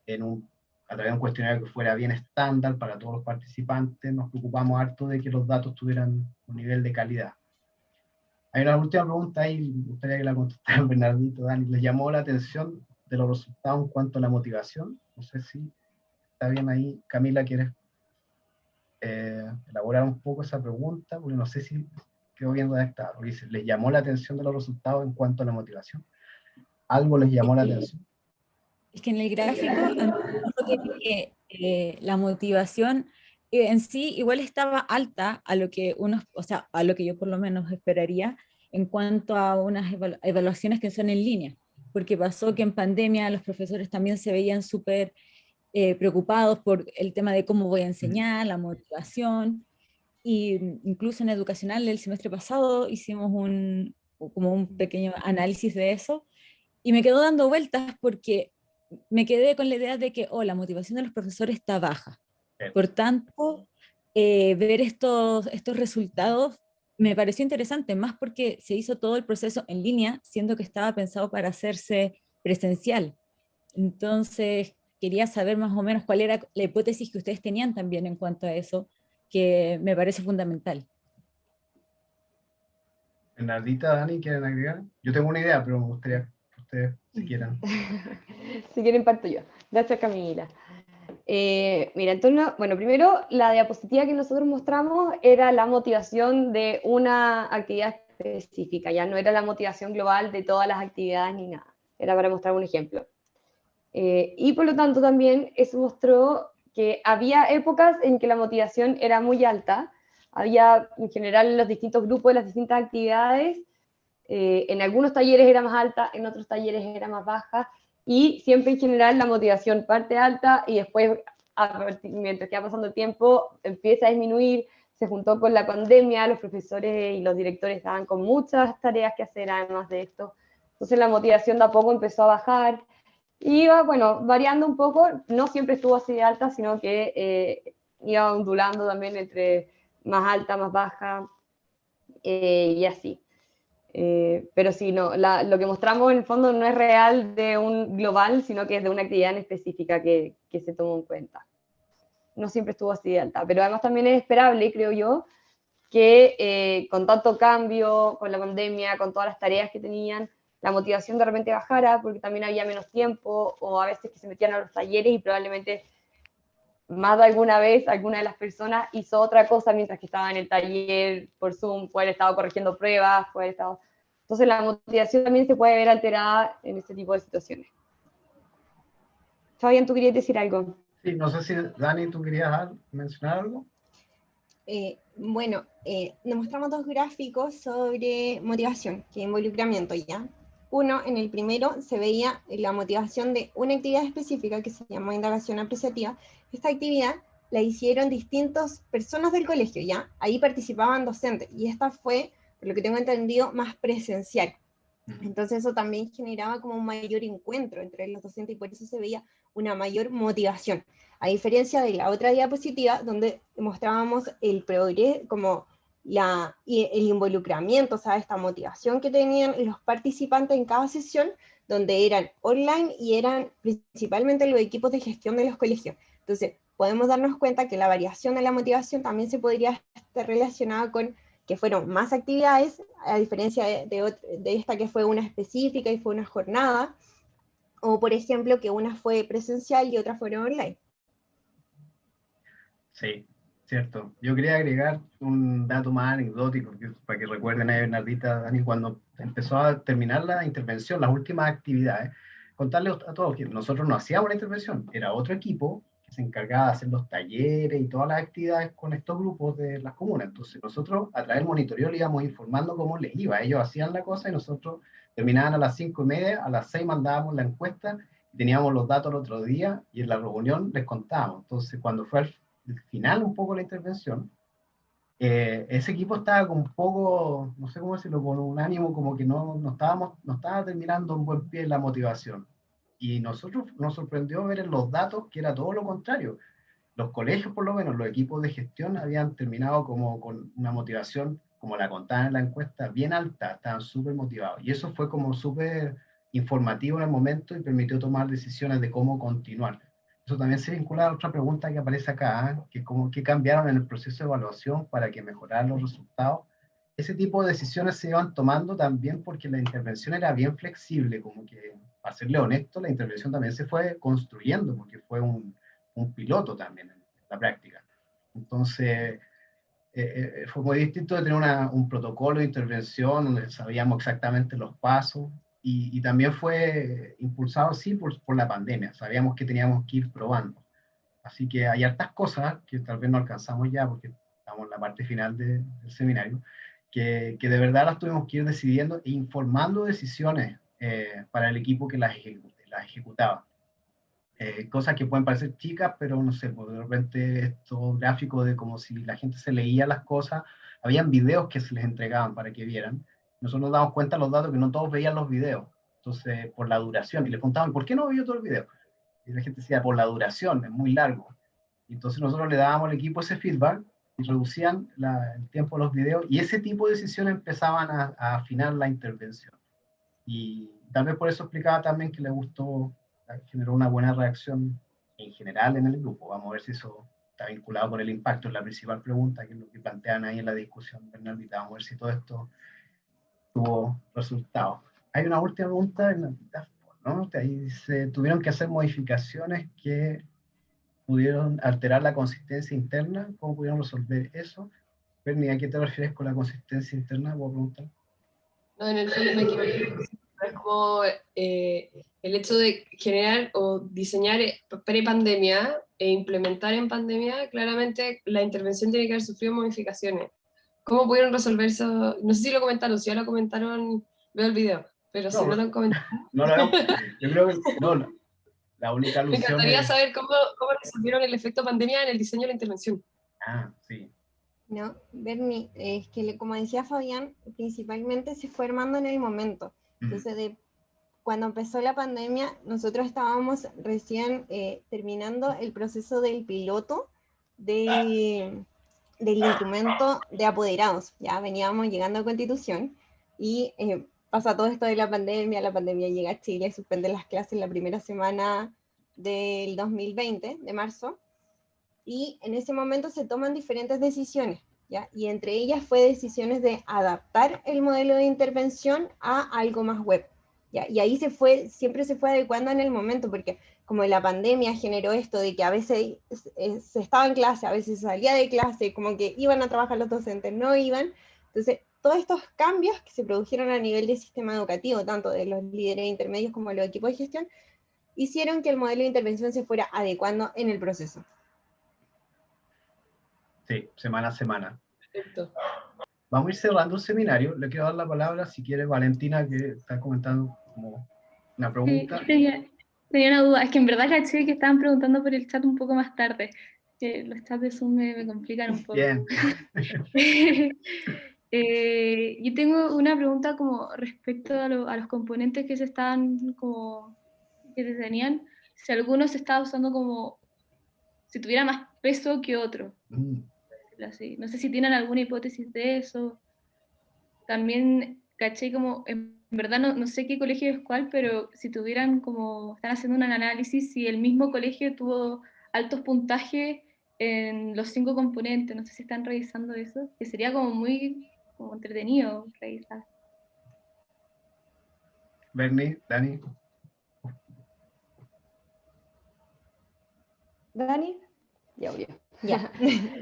a través de un cuestionario que fuera bien estándar para todos los participantes, nos preocupamos harto de que los datos tuvieran un nivel de calidad. Hay una última pregunta ahí, me gustaría que la contestara Bernardito, Dani. ¿Les llamó la atención de los resultados en cuanto a la motivación? No sé si está bien ahí. Camila, ¿quieres elaborar un poco esa pregunta? Porque no sé si quedó bien redactado. Dice, ¿les llamó la atención de los resultados en cuanto a la motivación? ¿Algo les llamó la atención? Es que en el gráfico la motivación en sí igual estaba alta a lo que a lo que yo por lo menos esperaría, en cuanto a unas evaluaciones que son en línea, porque pasó que en pandemia los profesores también se veían súper preocupados por el tema de cómo voy a enseñar, la motivación, y incluso en educacional el semestre pasado hicimos como un pequeño análisis de eso, y me quedó dando vueltas porque me quedé con la idea de que la motivación de los profesores está baja. Por tanto, ver estos resultados me pareció interesante, más porque se hizo todo el proceso en línea, siendo que estaba pensado para hacerse presencial. Entonces, quería saber más o menos cuál era la hipótesis que ustedes tenían también en cuanto a eso, que me parece fundamental. Bernardita, Dani, ¿quieren agregar? Yo tengo una idea, pero me gustaría que ustedes, si quieran. Si quieren parto yo. Gracias, Camila. Mira, entonces, bueno, primero la diapositiva que nosotros mostramos era la motivación de una actividad específica, ya no era la motivación global de todas las actividades ni nada, era para mostrar un ejemplo. Y por lo tanto también eso mostró que había épocas en que la motivación era muy alta, había en general en los distintos grupos de las distintas actividades, en algunos talleres era más alta, en otros talleres era más baja, y siempre en general la motivación parte alta y después, mientras que va pasando el tiempo, empieza a disminuir. Se juntó con la pandemia, los profesores y los directores estaban con muchas tareas que hacer además de esto, entonces la motivación de a poco empezó a bajar, y iba, bueno, variando un poco, no siempre estuvo así de alta, sino que iba ondulando también entre más alta, más baja, y así. Pero sí, no, lo que mostramos en el fondo no es real de un global, sino que es de una actividad en específica que se tomó en cuenta. No siempre estuvo así de alta, pero además también es esperable, creo yo, que con tanto cambio, con la pandemia, con todas las tareas que tenían, la motivación de repente bajara, porque también había menos tiempo, o a veces que se metían a los talleres y probablemente más de alguna vez alguna de las personas hizo otra cosa mientras que estaba en el taller por Zoom, puede haber estado corrigiendo pruebas, puede haber estado... Entonces la motivación también se puede ver alterada en este tipo de situaciones. Fabián, ¿tú querías decir algo? Sí, no sé si Dani, ¿tú querías mencionar algo? Bueno, nos mostramos dos gráficos sobre motivación, que involucramiento ya. Uno, en el primero, se veía la motivación de una actividad específica que se llama indagación apreciativa. Esta actividad la hicieron distintas personas del colegio, ¿ya? Ahí participaban docentes, y esta fue, por lo que tengo entendido, más presencial. Entonces eso también generaba como un mayor encuentro entre los docentes y por eso se veía una mayor motivación. A diferencia de la otra diapositiva, donde mostrábamos el progreso, como el involucramiento, o sea, esta motivación que tenían los participantes en cada sesión, donde eran online y eran principalmente los equipos de gestión de los colegios. Entonces, podemos darnos cuenta que la variación de la motivación también se podría estar relacionada con que fueron más actividades, a diferencia de esta que fue una específica y fue una jornada, o por ejemplo que una fue presencial y otras fueron online. Sí, cierto. Yo quería agregar un dato más anecdótico para que recuerden a Bernardita, Dani, cuando empezó a terminar la intervención, las últimas actividades, contarles a todos que nosotros no hacíamos la intervención, era otro equipo que se encargaba de hacer los talleres y todas las actividades con estos grupos de las comunas. Entonces nosotros a través del monitoreo le íbamos informando cómo les iba. Ellos hacían la cosa y nosotros terminaban a las 5:30, a las 6 mandábamos la encuesta, teníamos los datos el otro día y en la reunión les contábamos. Entonces cuando fue al final un poco la intervención, ese equipo estaba con un poco, no sé cómo decirlo, con un ánimo como que no estaba terminando un buen pie la motivación. Y nosotros nos sorprendió ver en los datos que era todo lo contrario. Los colegios, por lo menos, los equipos de gestión habían terminado como con una motivación, como la contaban en la encuesta, bien alta, estaban súper motivados. Y eso fue como súper informativo en el momento y permitió tomar decisiones de cómo continuar. Eso también se vincula a otra pregunta que aparece acá, que es como qué cambiaron en el proceso de evaluación para que mejoraran los resultados. Ese tipo de decisiones se iban tomando también porque la intervención era bien flexible, como que, para serle honesto, la intervención también se fue construyendo, porque fue un piloto también en la práctica. Entonces, fue muy distinto de tener un protocolo de intervención donde sabíamos exactamente los pasos, y también fue impulsado, sí, por la pandemia. Sabíamos que teníamos que ir probando. Así que hay hartas cosas que tal vez no alcanzamos ya porque estamos en la parte final del seminario, que de verdad las tuvimos que ir decidiendo e informando decisiones para el equipo que las ejecutaba. Cosas que pueden parecer chicas, pero no sé, pues de repente estos gráficos de como si la gente se leía las cosas, habían videos que se les entregaban para que vieran. Nosotros nos damos cuenta los datos que no todos veían los videos, entonces por la duración, y les preguntaban, ¿por qué no vio todo el video? Y la gente decía, por la duración, es muy largo. Y entonces nosotros le dábamos al equipo ese feedback y reducían el tiempo de los videos, y ese tipo de decisiones empezaban a afinar la intervención. Y tal vez por eso explicaba también que le gustó, generó una buena reacción en general en el grupo. Vamos a ver si eso está vinculado con el impacto. Es la principal pregunta, que es lo que plantean ahí en la discusión, Bernardita. Vamos a ver si todo esto tuvo resultados. Hay una última pregunta, Bernardita, ¿no? Ahí dice, tuvieron que hacer modificaciones que pudieron alterar la consistencia interna. ¿Cómo pudieron resolver eso? Bernie, ¿a qué te refieres con la consistencia interna? ¿Puedo preguntar? No, en el fondo me equivoqué. Es como el hecho de generar o diseñar pre-pandemia e implementar en pandemia, claramente la intervención tiene que haber sufrido modificaciones. ¿Cómo pudieron resolver eso? No sé si lo comentaron, si ya lo comentaron, veo el video, pero si no lo han comentado. No lo veo. Yo creo que no, la única Me alusión encantaría es... saber cómo resolvieron el efecto pandemia en el diseño de la intervención. Ah, sí. No, Bernie, es que como decía Fabián, principalmente se fue armando en el momento. Entonces, cuando empezó la pandemia, nosotros estábamos recién terminando el proceso del piloto del instrumento de apoderados. Ya veníamos llegando a Constitución y pasa todo esto de la pandemia llega a Chile, suspende las clases la primera semana del 2020, de marzo, y en ese momento se toman diferentes decisiones, ¿ya? Y entre ellas fue decisiones de adaptar el modelo de intervención a algo más web, ¿ya? Y ahí siempre se fue adecuando en el momento, porque como la pandemia generó esto de que a veces se estaba en clase, a veces se salía de clase, como que iban a trabajar los docentes, no iban, entonces todos estos cambios que se produjeron a nivel del sistema educativo, tanto de los líderes intermedios como de los equipos de gestión, hicieron que el modelo de intervención se fuera adecuando en el proceso. Sí, semana a semana. Perfecto. Vamos a ir cerrando el seminario. Le quiero dar la palabra, si quiere, Valentina, que está comentando como una pregunta. Sí, tenía una duda. Es que en verdad caché que estaban preguntando por el chat un poco más tarde. Que los chats de Zoom me complican un poco. Bien. Yo tengo una pregunta como respecto a los componentes que se estaban como que se tenían. Si alguno se estaba usando como si tuviera más peso que otro. Así. No sé si tienen alguna hipótesis de eso. También caché como, en verdad no sé qué colegio es cuál, pero si tuvieran como, están haciendo un análisis, si el mismo colegio tuvo altos puntajes en los 5 componentes, no sé si están revisando eso, que sería como muy como entretenido revisar. Bernie, Dani. Dani, ya abrió. Ya,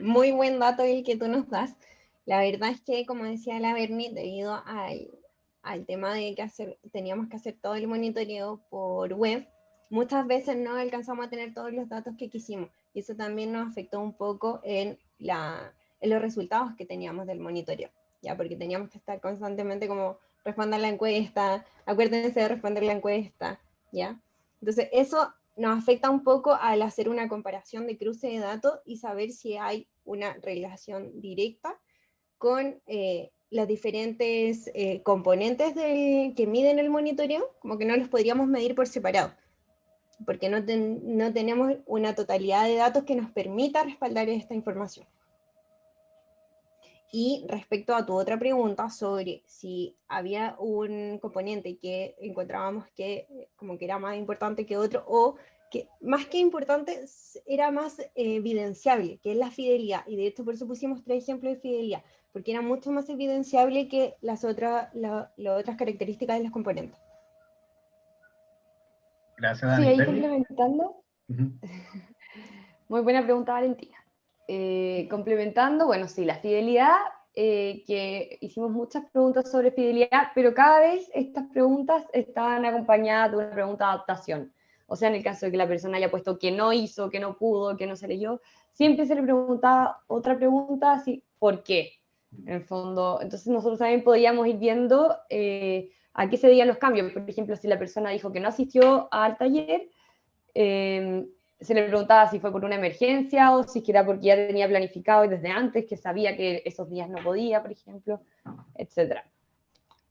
muy buen dato el que tú nos das. La verdad es que, como decía la Bernie, debido al tema de que teníamos que hacer todo el monitoreo por web, muchas veces no alcanzamos a tener todos los datos que quisimos, y eso también nos afectó un poco en los resultados que teníamos del monitoreo, ya, porque teníamos que estar constantemente como, respondan la encuesta, acuérdense de responder la encuesta, ya. Entonces eso nos afecta un poco al hacer una comparación de cruce de datos y saber si hay una relación directa con las diferentes componentes que miden el monitoreo, como que no los podríamos medir por separado, porque no tenemos una totalidad de datos que nos permita respaldar esta información. Y respecto a tu otra pregunta sobre si había un componente que encontrábamos que como que era más importante que otro, o que más que importante era más evidenciable, que es la fidelidad, y de hecho por eso pusimos 3 ejemplos de fidelidad, porque era mucho más evidenciable que las otras características de los componentes. Gracias, Dani. Sí, ahí complementando. Uh-huh. Muy buena pregunta, Valentina. Complementando, bueno, sí, la fidelidad, que hicimos muchas preguntas sobre fidelidad, pero cada vez estas preguntas están acompañadas de una pregunta de adaptación. O sea, en el caso de que la persona haya puesto que no hizo, que no pudo, que no se leyó, siempre se le preguntaba otra pregunta, así, ¿por qué? En el fondo, entonces nosotros también podíamos ir viendo a qué se debían los cambios. Por ejemplo, si la persona dijo que no asistió al taller, se le preguntaba si fue por una emergencia o si era porque ya tenía planificado y desde antes, que sabía que esos días no podía, por ejemplo, etc.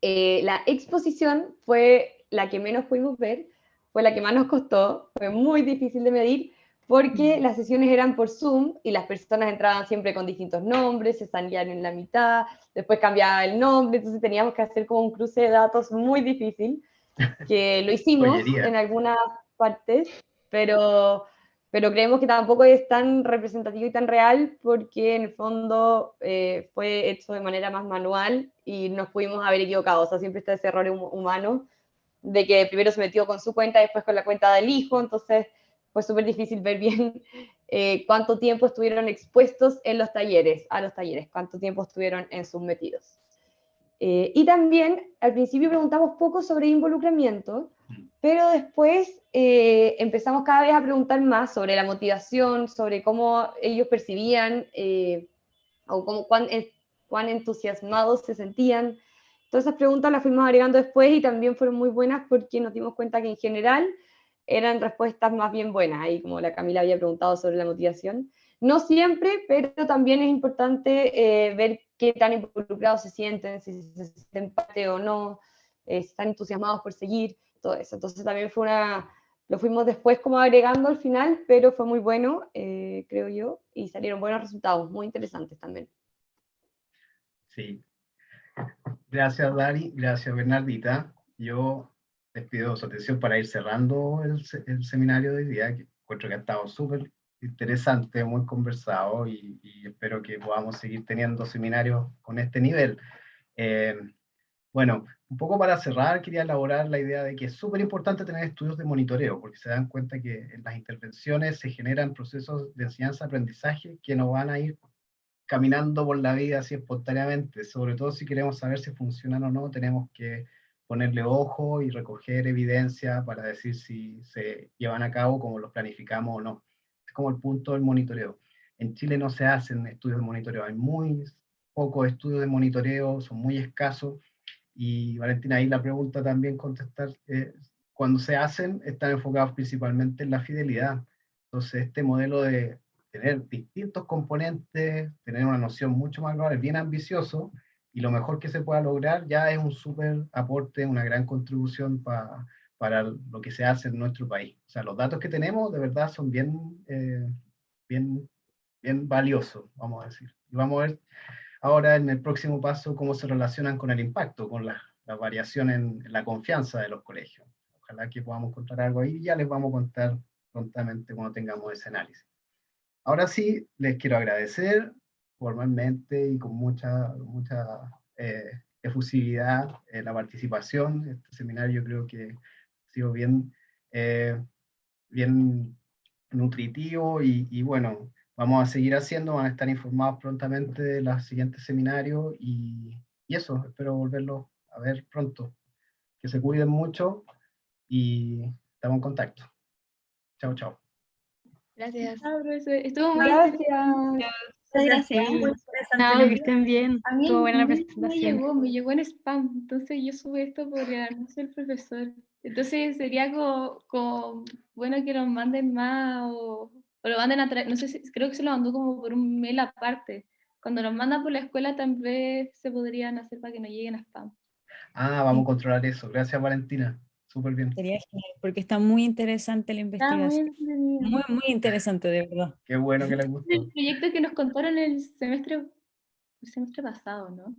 La exposición fue la que menos pudimos ver, fue la que más nos costó, fue muy difícil de medir, porque las sesiones eran por Zoom y las personas entraban siempre con distintos nombres, se salían en la mitad, después cambiaba el nombre, entonces teníamos que hacer como un cruce de datos muy difícil, que lo hicimos Pollería. en algunas partes, pero creemos que tampoco es tan representativo y tan real porque en el fondo fue hecho de manera más manual y nos pudimos haber equivocado, o sea, siempre está ese error humano de que primero se metió con su cuenta, después con la cuenta del hijo, entonces fue súper difícil ver bien cuánto tiempo estuvieron expuestos a los talleres, cuánto tiempo estuvieron en sus metidos. Y también al principio preguntamos poco sobre involucramiento, pero después empezamos cada vez a preguntar más sobre la motivación, sobre cómo ellos percibían o cuán entusiasmados se sentían. Todas esas preguntas las fuimos agregando después y también fueron muy buenas porque nos dimos cuenta que en general eran respuestas más bien buenas, ahí como la Camila había preguntado sobre la motivación. No siempre, pero también es importante ver qué tan involucrados se sienten, si se sienten parte o no, si están entusiasmados por seguir, todo eso. Entonces también lo fuimos después como agregando al final, pero fue muy bueno, creo yo, y salieron buenos resultados, muy interesantes también. Sí. Gracias, Dari. Gracias, Bernardita. Yo les pido su atención para ir cerrando el seminario de hoy día, que encuentro que ha estado súper interesante, muy conversado y espero que podamos seguir teniendo seminarios con este nivel. Bueno, un poco para cerrar, quería elaborar la idea de que es súper importante tener estudios de monitoreo, porque se dan cuenta que en las intervenciones se generan procesos de enseñanza-aprendizaje que no van a ir caminando por la vida así espontáneamente, sobre todo si queremos saber si funcionan o no, tenemos que ponerle ojo y recoger evidencia para decir si se llevan a cabo como los planificamos o no. Es como el punto del monitoreo. En Chile no se hacen estudios de monitoreo, hay muy pocos estudios de monitoreo, son muy escasos, y Valentina, ahí la pregunta también contestar, cuando se hacen, están enfocados principalmente en la fidelidad. Entonces, este modelo de tener distintos componentes, tener una noción mucho más global, es bien ambicioso, y lo mejor que se pueda lograr ya es un súper aporte, una gran contribución para lo que se hace en nuestro país. O sea, los datos que tenemos de verdad son bien valiosos, vamos a decir. Y vamos a ver ahora en el próximo paso cómo se relacionan con el impacto, con la variación en la confianza de los colegios. Ojalá que podamos encontrar algo ahí y ya les vamos a contar prontamente cuando tengamos ese análisis. Ahora sí, les quiero agradecer formalmente y con mucha efusividad la participación. Este seminario yo creo que ha sido bien nutritivo y bueno, vamos a seguir haciendo, van a estar informados prontamente de los siguientes seminarios y eso, espero volverlos a ver pronto. Que se cuiden mucho y estamos en contacto. Chao, chao. Gracias. Estuvo muy Gracias. Gracias. Muy interesante, No, que estén bien. A mí Estuvo buena la me presentación. me llegó en spam, entonces yo subí esto porque no soy el profesor. Entonces sería como bueno que lo manden más o lo manden a través, no sé si, creo que se lo mandó como por un mail aparte. Cuando los mandan por la escuela también se podrían hacer para que no lleguen a spam. Ah, vamos a controlar eso. Gracias, Valentina. Súper bien. Sería genial, porque está muy interesante la Está muy investigación. entretenido. Muy interesante, de verdad. Qué bueno que les gustó. El proyecto que nos contaron el semestre pasado, ¿no?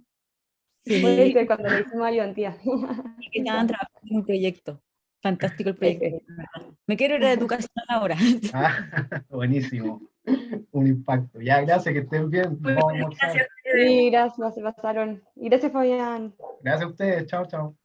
Puede Sí, ser cuando lo hicimos ayudantía. que estaban trabajando en un proyecto. Fantástico el proyecto. Ese. de verdad. Me quiero ir a educación ahora. Ah, buenísimo. Un impacto. Ya, gracias, que estén bien. Nos vamos a almorzar. Gracias. Sí, gracias, se pasaron. Y gracias, Fabián. Gracias a ustedes. Chao, chao.